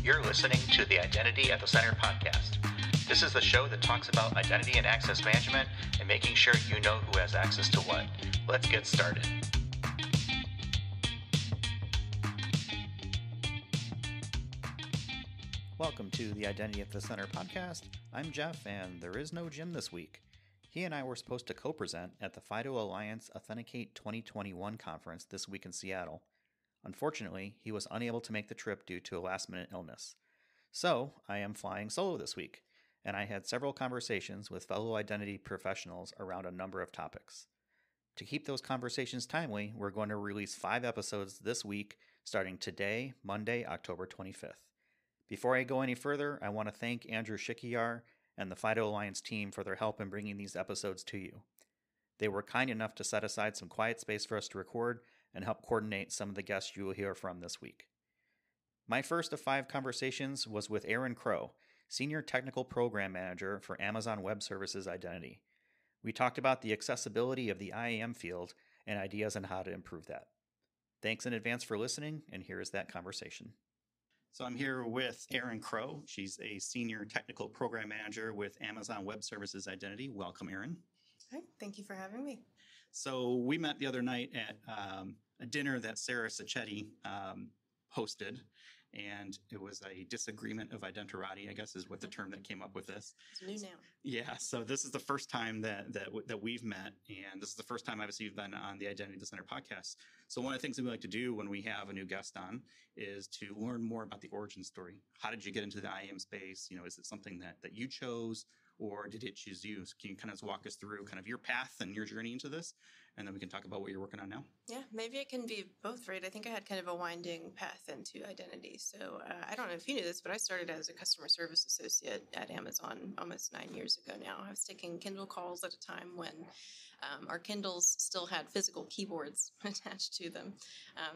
You're listening to the Identity at the Center podcast. This is the show that talks about identity and access management and making sure you know who has access to what. Let's get started. Welcome to the Identity at the Center podcast. I'm Jeff, and there is no Jim this week. He and I were supposed to co-present at the FIDO Alliance Authenticate 2021 conference this week in Seattle. Unfortunately, he was unable to make the trip due to a last-minute illness. So, I am flying solo this week, and I had several conversations with fellow identity professionals around a number of topics. To keep those conversations timely, we're going to release 5 episodes this week, starting today, Monday, October 25th. Before I go any further, I want to thank Andrew Shikiyar and the FIDO Alliance team for their help in bringing these episodes to you. They were kind enough to set aside some quiet space for us to record and help coordinate some of the guests you will hear from this week. My first of 5 conversations was with Arryn Crow, Senior Technical Program Manager for Amazon Web Services Identity. We talked about the accessibility of the IAM field and ideas on how to improve that. Thanks in advance for listening, and here is that conversation. So I'm here with Arryn Crow. She's a Senior Technical Program Manager with Amazon Web Services Identity. Welcome, Arryn. Hi, thank you for having me. So we met the other night at a dinner that Sarah Sacchetti hosted, and it was a disagreement of identity, I guess is what the term that came up with this. It's new now. Yeah, so this is the first time that we've met, and this is the first time obviously you've been on the Identity at the Center podcast. So one of the things that we like to do when we have a new guest on is to learn more about the origin story. How did you get into the IAM space? You know, is it something that you chose, or did it choose you? So can you kind of walk us through kind of your path and your journey into this, and then we can talk about what you're working on now? Yeah, maybe it can be both, right? I think I had kind of a winding path into identity. So I don't know if you knew this, but I started as a customer service associate at Amazon almost 9 years ago now. I was taking Kindle calls at a time when our Kindles still had physical keyboards attached to them.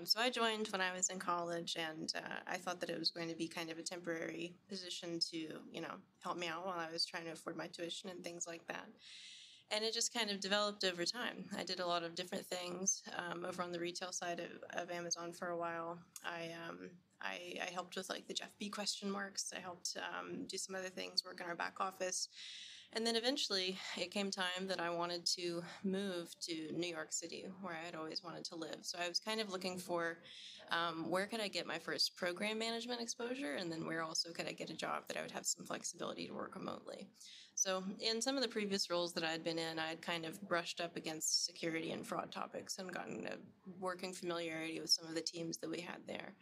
So I joined when I was in college, and I thought that it was going to be kind of a temporary position to, help me out while I was trying to afford my tuition and things like that. And it just kind of developed over time. I did a lot of different things over on the retail side of Amazon for a while. I helped with like the Jeff B question marks. I helped do some other things, work in our back office. And then eventually it came time that I wanted to move to New York City, where I had always wanted to live. So I was kind of looking for where could I get my first program management exposure, and then where also could I get a job that I would have some flexibility to work remotely. So in some of the previous roles that I had been in, I had kind of brushed up against security and fraud topics and gotten a working familiarity with some of the teams that we had there.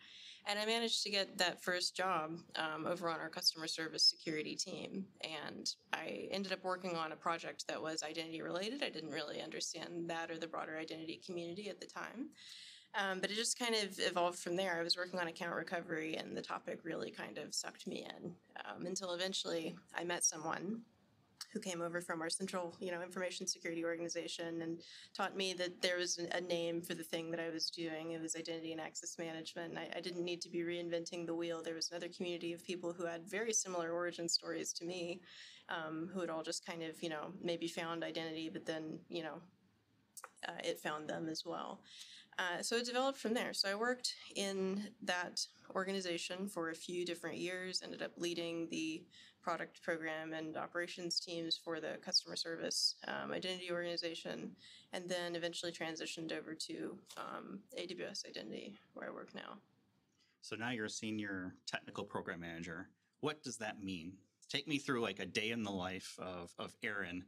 And I managed to get that first job over on our customer service security team. And I ended up working on a project that was identity related. I didn't really understand that or the broader identity community at the time. But it just kind of evolved from there. I was working on account recovery, and the topic really kind of sucked me in until eventually I met someone who came over from our central, information security organization and taught me that there was a name for the thing that I was doing. It was identity and access management. And I didn't need to be reinventing the wheel. There was another community of people who had very similar origin stories to me, who had all just kind of, maybe found identity, but then, it found them as well. So it developed from there. So I worked in that organization for a few different years, ended up leading the product program and operations teams for the customer service identity organization, and then eventually transitioned over to AWS Identity, where I work now. So now you're a senior technical program manager. What does that mean? Take me through like a day in the life of Arryn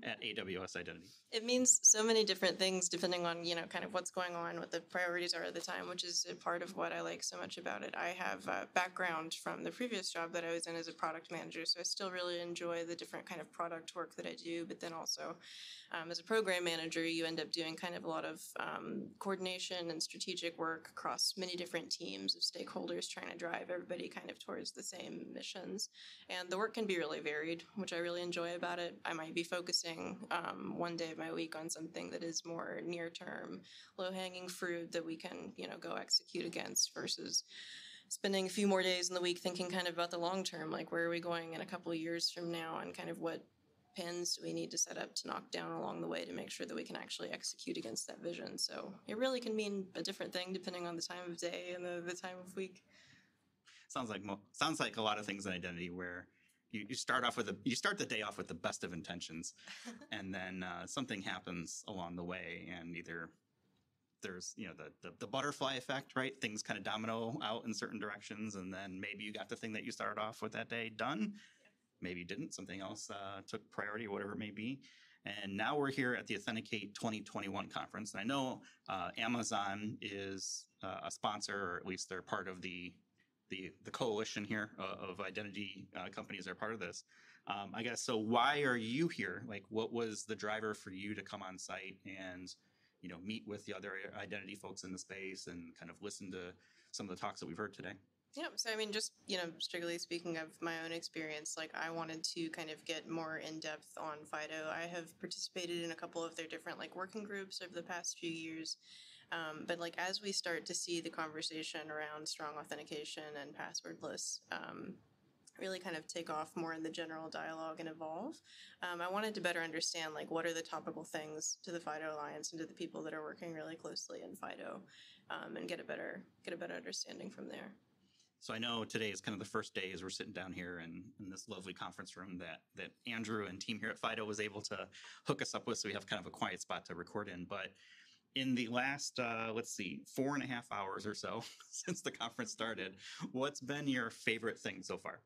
at AWS Identity. It means so many different things depending on, kind of what's going on, what the priorities are at the time, which is a part of what I like so much about it. I have a background from the previous job that I was in as a product manager, so I still really enjoy the different kind of product work that I do, but then also as a program manager, you end up doing kind of a lot of coordination and strategic work across many different teams of stakeholders trying to drive everybody kind of towards the same missions. And the work can be really varied, which I really enjoy about it. I might be focusing one day of my week on something that is more near-term, low-hanging fruit that we can, go execute against, versus spending a few more days in the week thinking kind of about the long term, like where are we going in a couple of years from now, and kind of what pins do we need to set up to knock down along the way to make sure that we can actually execute against that vision. So it really can mean a different thing depending on the time of day and the time of week. Sounds like a lot of things in identity where you start the day off with the best of intentions, and then something happens along the way, and either there's the butterfly effect, right? Things kind of domino out in certain directions, and then maybe you got the thing that you started off with that day done. Maybe you didn't. Something else took priority, or whatever it may be. And now we're here at the Authenticate 2021 conference. And I know Amazon is a sponsor, or at least they're part of the coalition here of identity companies that are part of this. I guess, so why are you here? Like, what was the driver for you to come on site and meet with the other identity folks in the space and kind of listen to some of the talks that we've heard today? Yeah, so I mean, just, strictly speaking of my own experience, like I wanted to kind of get more in depth on FIDO. I have participated in a couple of their different like working groups over the past few years. But like as we start to see the conversation around strong authentication and passwordless really kind of take off more in the general dialogue and evolve, I wanted to better understand like what are the topical things to the FIDO Alliance and to the people that are working really closely in FIDO, and get a better understanding from there. So I know today is kind of the first day as we're sitting down here in this lovely conference room that Andrew and team here at FIDO was able to hook us up with, so we have kind of a quiet spot to record in. But in the last, 4.5 hours or so since the conference started, what's been your favorite thing so far?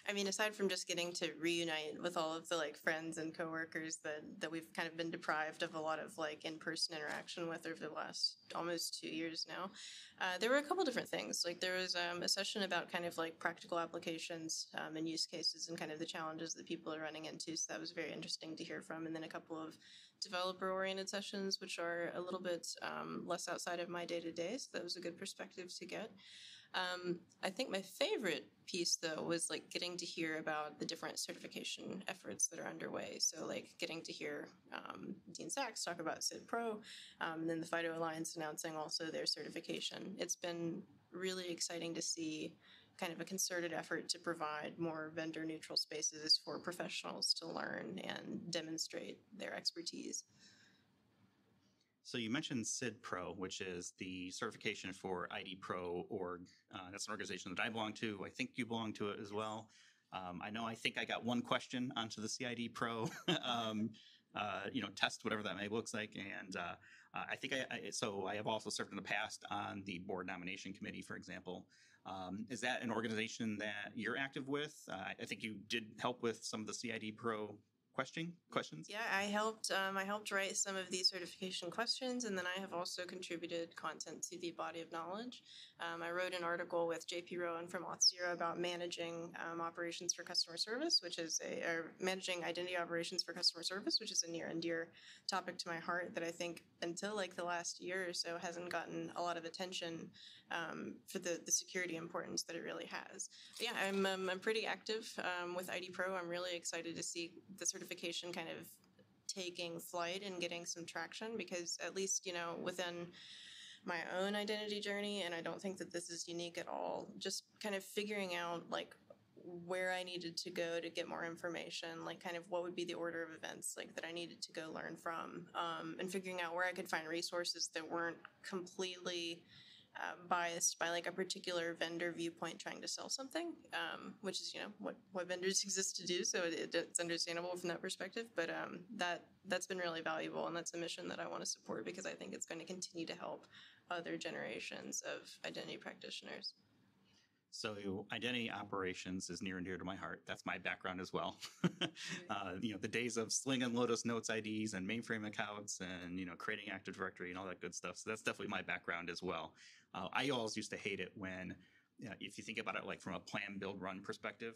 I mean, aside from just getting to reunite with all of the like friends and coworkers that we've kind of been deprived of a lot of like in-person interaction with over the last almost 2 years now, there were a couple different things. Like there was a session about kind of like practical applications and use cases and kind of the challenges that people are running into. So that was very interesting to hear from. And then a couple of developer-oriented sessions, which are a little bit less outside of my day-to-day. So that was a good perspective to get. I think my favorite piece, though, was like getting to hear about the different certification efforts that are underway. So like getting to hear Dean Sachs talk about CID Pro, and then the FIDO Alliance announcing also their certification. It's been really exciting to see kind of a concerted effort to provide more vendor-neutral spaces for professionals to learn and demonstrate their expertise. So you mentioned CID Pro, which is the certification for ID Pro org. That's an organization that I belong to. I think you belong to it as well. I think I got one question onto the CID Pro test, whatever that may look like. And I think I have also served in the past on the board nomination committee, for example. Is that an organization that you're active with? I think you did help with some of the CID Pro questions? Yeah, I helped write some of these certification questions, and then I have also contributed content to the body of knowledge. I wrote an article with JP Rowan from Auth0 about managing operations for customer service, managing identity operations for customer service, which is a near and dear topic to my heart that I think until like the last year or so hasn't gotten a lot of attention for the security importance that it really has. But yeah, I'm pretty active with ID Pro. I'm really excited to see the certification kind of taking flight and getting some traction, because at least, within my own identity journey, and I don't think that this is unique at all, just kind of figuring out like where I needed to go to get more information, like kind of what would be the order of events like that I needed to go learn from, and figuring out where I could find resources that weren't completely biased by like a particular vendor viewpoint trying to sell something, which is what vendors exist to do, so it's understandable from that perspective. But that's been really valuable, and that's a mission that I want to support because I think it's going to continue to help other generations of identity practitioners. So identity operations is near and dear to my heart. That's my background as well. The days of slinging Lotus Notes IDs and mainframe accounts and, creating Active Directory and all that good stuff. So that's definitely my background as well. I always used to hate it when, if you think about it like from a plan, build, run perspective,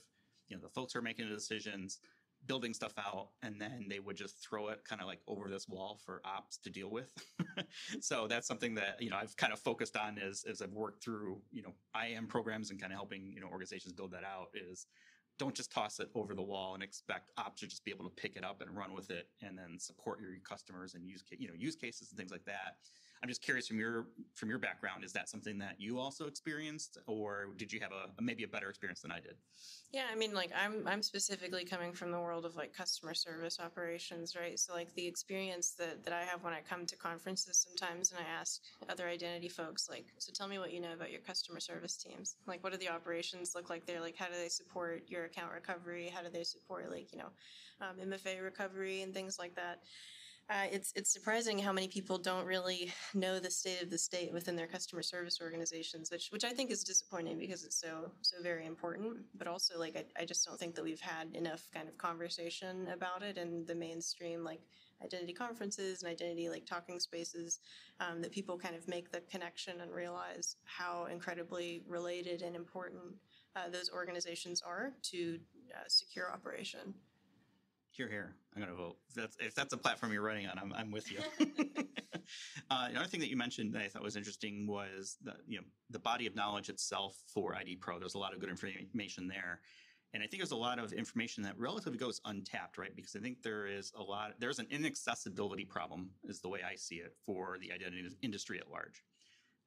the folks are making the decisions, building stuff out, and then they would just throw it kind of like over this wall for ops to deal with. So that's something that, I've kind of focused on as I've worked through, IAM programs and kind of helping, organizations build that out, is don't just toss it over the wall and expect ops to just be able to pick it up and run with it and then support your customers and use cases and things like that. I'm just curious from your background, is that something that you also experienced, or did you have maybe a better experience than I did? Yeah, I mean, like I'm specifically coming from the world of like customer service operations, right? So like the experience that I have when I come to conferences sometimes, and I ask other identity folks, like, so tell me what you know about your customer service teams. Like, what do the operations look like there? Like, how do they support your account recovery? How do they support like MFA recovery and things like that? It's surprising how many people don't really know the state of the state within their customer service organizations, which I think is disappointing because it's so very important. But also, like I just don't think that we've had enough kind of conversation about it in the mainstream, like identity conferences and identity like talking spaces, that people kind of make the connection and realize how incredibly related and important those organizations are to secure operation. Here. I'm going to vote. If that's a platform you're running on, I'm with you. Another thing that you mentioned that I thought was interesting was the body of knowledge itself for ID Pro. There's a lot of good information there. And I think there's a lot of information that relatively goes untapped, right? Because I think there's an inaccessibility problem is the way I see it for the identity industry at large.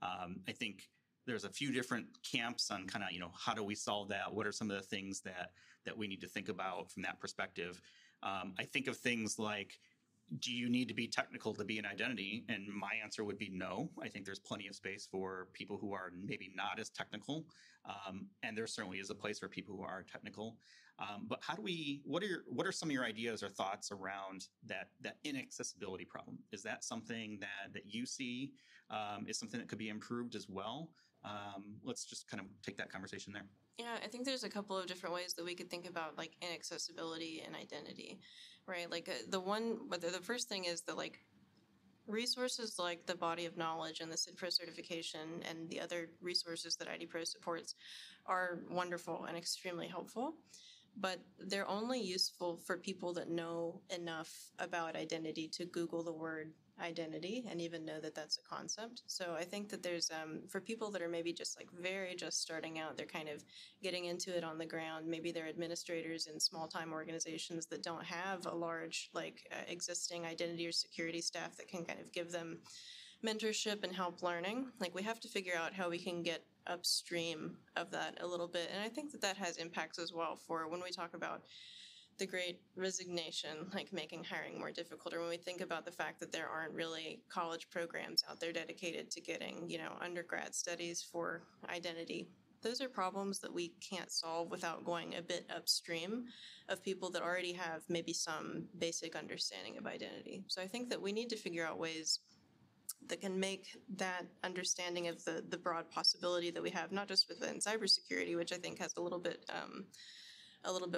I think there's a few different camps on kind of, how do we solve that? What are some of the things that we need to think about from that perspective? I think of things like, do you need to be technical to be an identity? And my answer would be no. I think there's plenty of space for people who are maybe not as technical. And there certainly is a place for people who are technical. But what are some of your ideas or thoughts around that inaccessibility problem? Is that something that you see is something that could be improved as well? Let's just kind of take that conversation there. Yeah, I think there's a couple of different ways that we could think about like inaccessibility and identity, right? Like the first thing is that like resources like the body of knowledge and the CID Pro certification and the other resources that ID Pro supports are wonderful and extremely helpful, but they're only useful for people that know enough about identity to Google the word identity and even know that that's a concept. So I think that there's for people that are maybe just starting out, they're kind of getting into it on the ground. Maybe they're administrators in small time organizations that don't have a large existing identity or security staff that can kind of give them mentorship and help learning. Like we have to figure out how we can get upstream of that a little bit. And I think that has impacts as well for when we talk about the great resignation, like making hiring more difficult, or when we think about the fact that there aren't really college programs out there dedicated to getting, undergrad studies for identity. Those are problems that we can't solve without going a bit upstream of people that already have maybe some basic understanding of identity. So I think that we need to figure out ways that can make that understanding of the broad possibility that we have, not just within cybersecurity, which I think has a little bit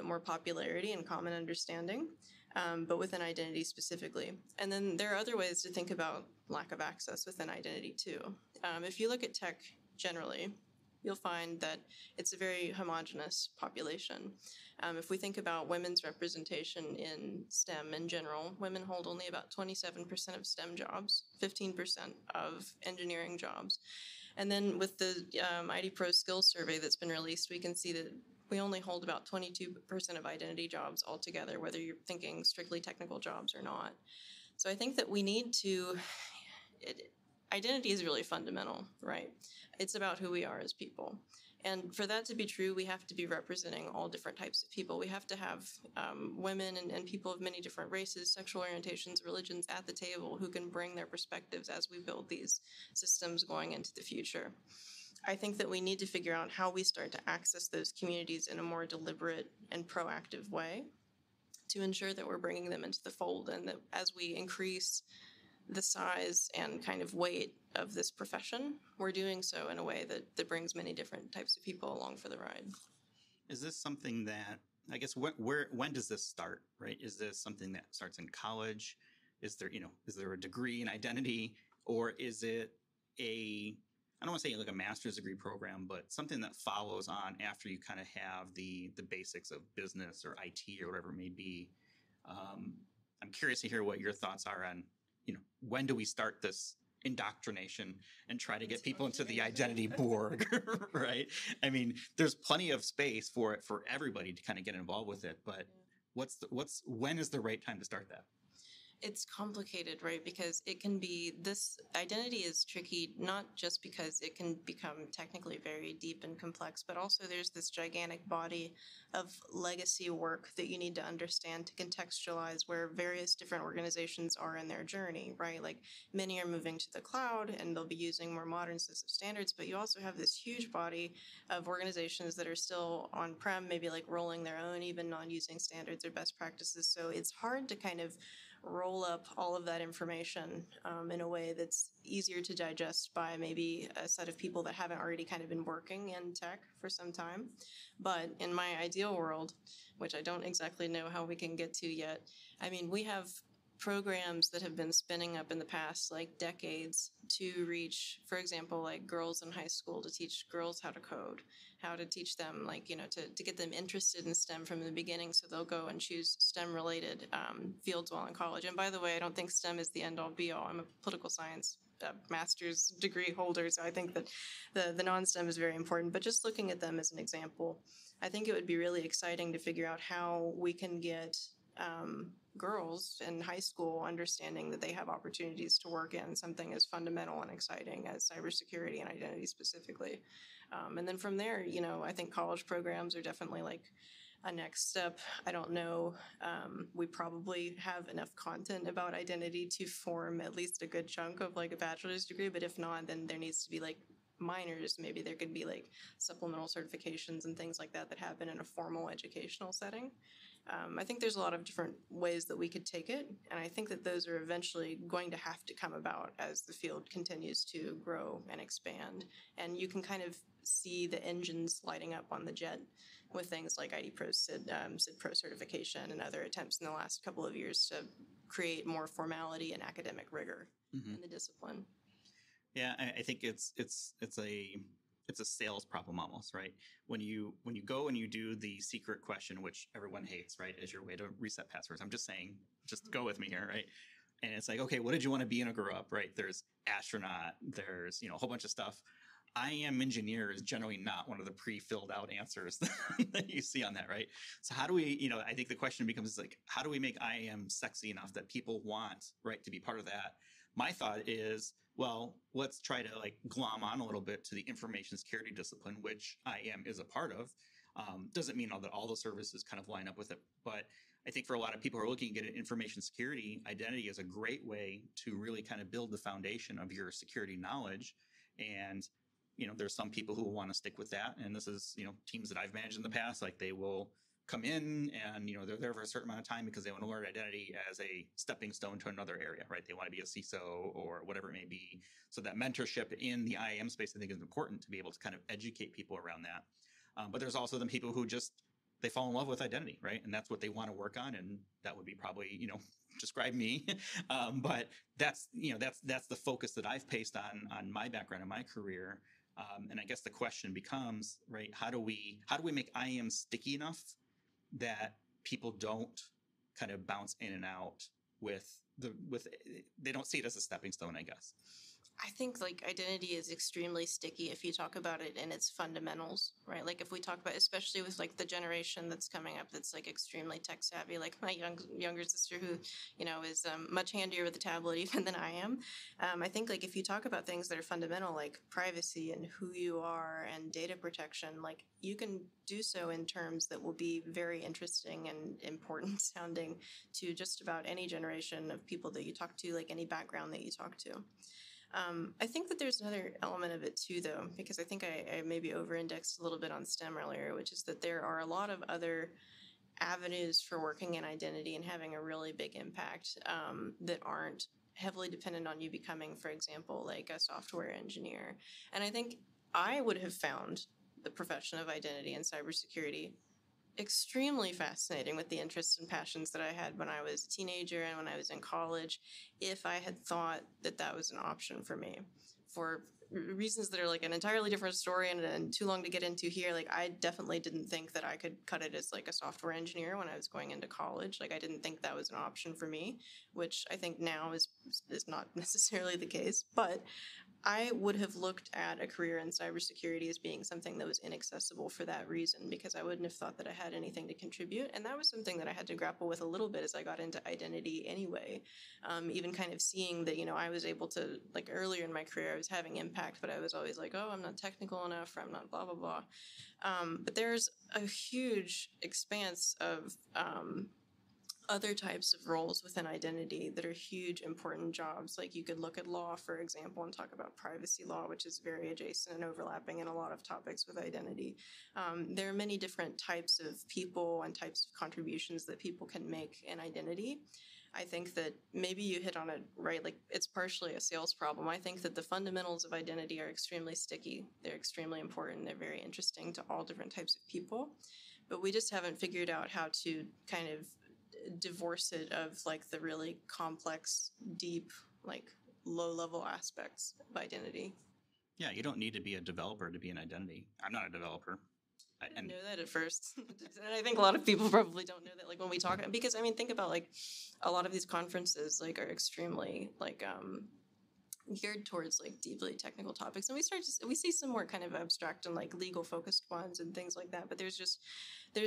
more popularity and common understanding, but within identity specifically. And then there are other ways to think about lack of access within identity too. If you look at tech generally, you'll find that it's a very homogenous population. If we think about women's representation in STEM in general, women hold only about 27% of STEM jobs, 15% of engineering jobs. And then with the ID Pro skills survey that's been released, we can see that we only hold about 22% of identity jobs altogether, whether you're thinking strictly technical jobs or not. So I think that we need to, identity is really fundamental, right? It's about who we are as people. And for that to be true, we have to be representing all different types of people. We have to have women and people of many different races, sexual orientations, religions at the table who can bring their perspectives as we build these systems going into the future. I think that we need to figure out how we start to access those communities in a more deliberate and proactive way to ensure that we're bringing them into the fold, and that as we increase the size and kind of weight of this profession, we're doing so in a way that brings many different types of people along for the ride. Is this something that, I guess, when does this start, right? Is this something that starts in college? Is there a degree in identity, or is it I don't want to say like a master's degree program, but something that follows on after you kind of have the basics of business or IT or whatever it may be? I'm curious to hear what your thoughts are on, when do we start this indoctrination and try to get people into the identity Borg, right? I mean, there's plenty of space for everybody to kind of get involved with it, but when is the right time to start that? It's complicated, right? Because it can be this identity is tricky, not just because it can become technically very deep and complex, but also there's this gigantic body of legacy work that you need to understand to contextualize where various different organizations are in their journey, right? Like many are moving to the cloud and they'll be using more modern sets of standards, but you also have this huge body of organizations that are still on-prem, maybe like rolling their own, even non-using standards or best practices. So it's hard to kind of roll up all of that information in a way that's easier to digest by maybe a set of people that haven't already kind of been working in tech for some time. But in my ideal world, which I don't exactly know how we can get to yet, I mean, we have programs that have been spinning up in the past like decades to reach, for example, like girls in high school, to teach girls how to code, how to teach them, like, to get them interested in STEM from the beginning so they'll go and choose STEM related fields while in college. And by the way, I don't think STEM is the end all be all. I'm a political science master's degree holder, so I think that the non-STEM is very important. But just looking at them as an example, I think it would be really exciting to figure out how we can get girls in high school understanding that they have opportunities to work in something as fundamental and exciting as cybersecurity and identity specifically. And then from there, I think college programs are definitely like a next step. I don't know. We probably have enough content about identity to form at least a good chunk of like a bachelor's degree, but if not, then there needs to be like minors. Maybe there could be like supplemental certifications and things like that that happen in a formal educational setting. I think there's a lot of different ways that we could take it, and I think that those are eventually going to have to come about as the field continues to grow and expand. And you can kind of see the engines lighting up on the jet with things like ID Pro, SID Pro certification and other attempts in the last couple of years to create more formality and academic rigor in the discipline. Yeah, I think it's a sales problem almost, right? When you go and you do the secret question, which everyone hates, right, as your way to reset passwords. I'm just saying, just go with me here, right? And it's like, okay, what did you want to be when you grew up, right? There's astronaut, there's, a whole bunch of stuff. IAM engineer is generally not one of the pre-filled out answers that you see on that, right? So how do we, I think the question becomes like, how do we make IAM sexy enough that people want, right, to be part of that? My thought is, well, let's try to like glom on a little bit to the information security discipline, which IAM is a part of. Doesn't mean that all the services kind of line up with it, but I think for a lot of people who are looking at information security, identity is a great way to really kind of build the foundation of your security knowledge. And there's some people who will want to stick with that. And this is, teams that I've managed in the past, like they will come in and, they're there for a certain amount of time because they want to learn identity as a stepping stone to another area, right? They want to be a CISO or whatever it may be. So that mentorship in the IAM space, I think, is important to be able to kind of educate people around that. But there's also the people who just, they fall in love with identity, right? And that's what they want to work on. And that would be probably, describe me. But that's the focus that I've placed on my background and my career. And I guess the question becomes, right, how do we make IAM sticky enough that people don't kind of bounce in and out they don't see it as a stepping stone, I guess. I think like identity is extremely sticky if you talk about it in its fundamentals, right? Like if we talk about, especially with like the generation that's coming up that's like extremely tech savvy, like my younger sister who, is much handier with a tablet even than I am. I think like if you talk about things that are fundamental, like privacy and who you are and data protection, like you can do so in terms that will be very interesting and important sounding to just about any generation of people that you talk to, like any background that you talk to. I think that there's another element of it too, though, because I think I maybe over-indexed a little bit on STEM earlier, which is that there are a lot of other avenues for working in identity and having a really big impact that aren't heavily dependent on you becoming, for example, like a software engineer. And I think I would have found the profession of identity and cybersecurity extremely fascinating with the interests and passions that I had when I was a teenager and when I was in college, if I had thought that that was an option for me. For reasons that are like an entirely different story and too long to get into here, like I definitely didn't think that I could cut it as like a software engineer when I was going into college. Like I didn't think that was an option for me, which I think now is not necessarily the case. But I would have looked at a career in cybersecurity as being something that was inaccessible for that reason, because I wouldn't have thought that I had anything to contribute. And that was something that I had to grapple with a little bit as I got into identity anyway. Even kind of seeing that, I was able to, like earlier in my career, I was having impact, but I was always like, oh, I'm not technical enough, or I'm not blah, blah, blah. But there's a huge expanse of other types of roles within identity that are huge, important jobs. Like you could look at law, for example, and talk about privacy law, which is very adjacent and overlapping in a lot of topics with identity. There are many different types of people and types of contributions that people can make in identity. I think that maybe you hit on it right, like it's partially a sales problem. I think that the fundamentals of identity are extremely sticky. They're extremely important. They're very interesting to all different types of people. But we just haven't figured out how to kind of divorce it of like the really complex, deep, like low-level aspects of identity. Yeah, you don't need to be a developer to be an identity. I'm not a developer. I didn't know that at first. And I think a lot of people probably don't know that, like when we talk, because I mean, think about like a lot of these conferences like are extremely like geared towards like deeply technical topics, and we see some more kind of abstract and like legal focused ones and things like that, but there's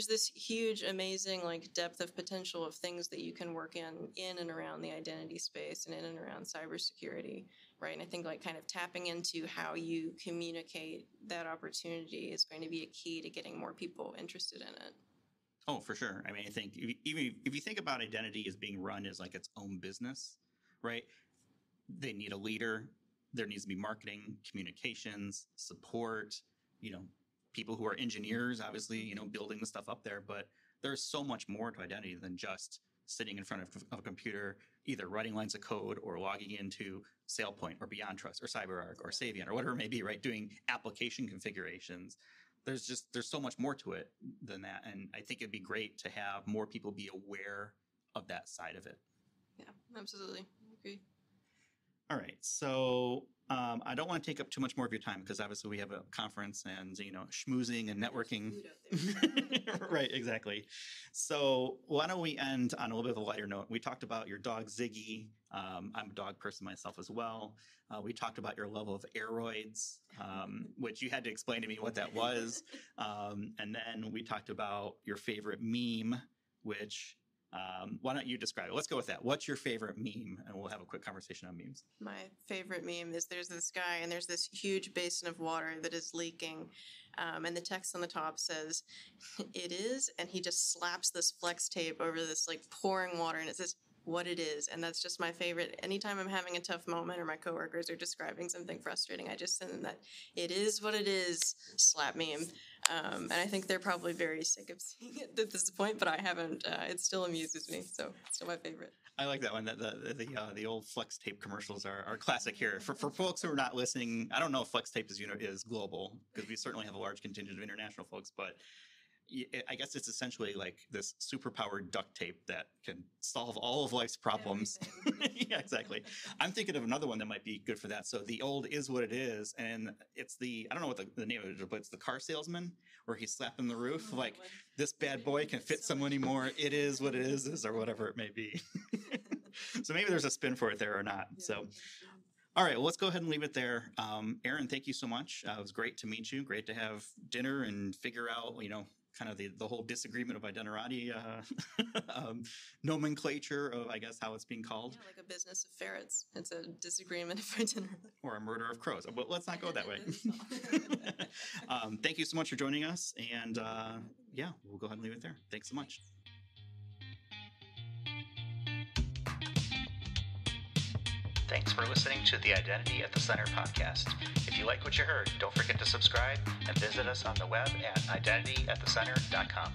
this huge, amazing like depth of potential of things that you can work in and around the identity space and in and around cybersecurity, right? And I think like kind of tapping into how you communicate that opportunity is going to be a key to getting more people interested in it. Oh, for sure. I mean, I think even if you think about identity as being run as like its own business, right? They need a leader. There needs to be marketing, communications, support, people who are engineers, obviously, building the stuff up there. But there's so much more to identity than just sitting in front of a computer, either writing lines of code or logging into SailPoint or BeyondTrust or CyberArk or Savient or whatever it may be, right? Doing application configurations. There's so much more to it than that. And I think it'd be great to have more people be aware of that side of it. Yeah, absolutely. I agree. All right. So I don't want to take up too much more of your time because obviously we have a conference and, schmoozing and networking. Right. Exactly. So why don't we end on a little bit of a lighter note? We talked about your dog, Ziggy. I'm a dog person myself as well. We talked about your level of aeroids, which you had to explain to me what that was. And then we talked about your favorite meme, which... why don't you describe it? Let's go with that. What's your favorite meme? And we'll have a quick conversation on memes. My favorite meme is there's this guy and there's this huge basin of water that is leaking. And the text on the top says, "It is," and he just slaps this flex tape over this like pouring water and it says, "What it is." And that's just my favorite. Anytime I'm having a tough moment or my coworkers are describing something frustrating, I just send them that "it is what it is" slap meme. And I think they're probably very sick of seeing it at this point, but I haven't. It still amuses me, so it's still my favorite. I like that one. The old flex tape commercials are classic here. For folks who are not listening, I don't know if flex tape is global because we certainly have a large contingent of international folks, but I guess it's essentially like this superpowered duct tape that can solve all of life's problems. Yeah, exactly. I'm thinking of another one that might be good for that. So the old "is what it is," and it's I don't know what the name of it is, but it's the car salesman where he's slapping the roof like, "This bad boy can fit someone anymore. It is what it is," or whatever it may be. So maybe there's a spin for it there or not. So. All right, well, let's go ahead and leave it there. Aryn, thank you so much. It was great to meet you. Great to have dinner and figure out, kind of the whole disagreement of identity nomenclature of, I guess, how it's being called. Yeah, like a business of ferrets. It's a disagreement of identity. Or a murder of crows. But let's not go that way. Thank you so much for joining us. And we'll go ahead and leave it there. Thanks so much. Thanks for listening to the Identity at the Center podcast. If you like what you heard, don't forget to subscribe and visit us on the web at identityatthecenter.com.